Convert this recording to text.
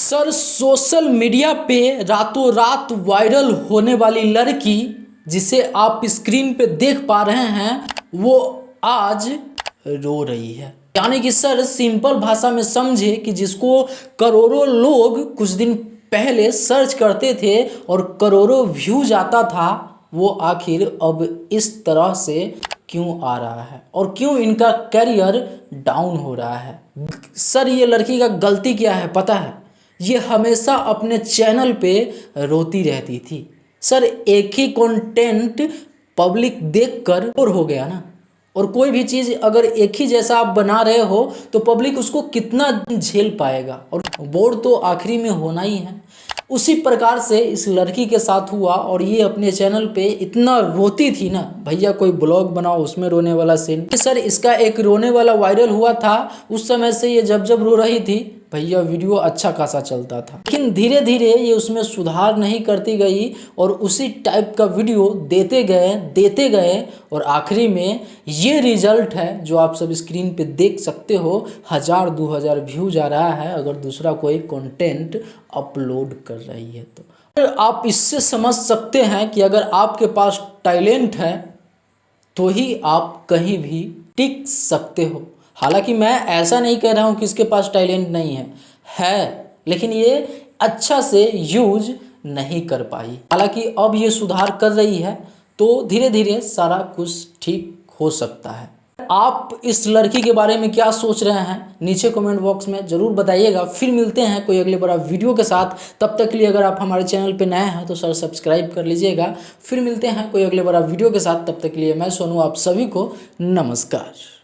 Sir social media पे रातों रात वायरल होने वाली लड़की जिसे आप स्क्रीन पे देख पा रहे हैं वो आज रो रही है। यानी कि सर सिंपल भाषा में समझे कि जिसको करोड़ों लोग कुछ दिन पहले सर्च करते थे और करोड़ों व्यूज आता था, वो आखिर अब इस तरह से क्यों आ रहा है और क्यों इनका करियर डाउन हो रहा है। सर ये लड़की का गलती क्या है पता है? ये हमेशा अपने चैनल पे रोती रहती थी। सर एक ही कंटेंट पब्लिक देखकर बोर हो गया ना, और कोई भी चीज़ अगर एक ही जैसा आप बना रहे हो तो पब्लिक उसको कितना झेल पाएगा, और बोर तो आखिरी में होना ही है। उसी प्रकार से इस लड़की के साथ हुआ और ये अपने चैनल पे इतना रोती थी ना, भैया कोई ब्लॉग बनाओ उसमें रोने वाला सीन। सर इसका एक रोने वाला वायरल हुआ था, उस समय से ये जब जब रो रही थी भैया वीडियो अच्छा खासा चलता था, लेकिन धीरे धीरे ये उसमें सुधार नहीं करती गई और उसी टाइप का वीडियो देते गए और आखिरी में ये रिजल्ट है जो आप सब स्क्रीन पे देख सकते हो। 1000-2000 व्यूज आ रहा है अगर दूसरा कोई कंटेंट अपलोड कर रही है तो। आप इससे समझ सकते हैं कि अगर आपके पास टैलेंट है तो ही आप कहीं भी टिक सकते हो। हालांकि मैं ऐसा नहीं कह रहा हूँ कि इसके पास टैलेंट नहीं है, लेकिन ये अच्छा से यूज नहीं कर पाई। हालांकि अब ये सुधार कर रही है तो धीरे धीरे सारा कुछ ठीक हो सकता है। आप इस लड़की के बारे में क्या सोच रहे हैं नीचे कमेंट बॉक्स में ज़रूर बताइएगा। फिर मिलते हैं कोई अगले बड़ा वीडियो के साथ। तब तक के लिए अगर आप हमारे चैनल पे नए हैं तो सर सब्सक्राइब कर लीजिएगा। फिर मिलते हैं कोई अगले बड़ा वीडियो के साथ। तब तक के लिए मैं सोनू आप सभी को नमस्कार।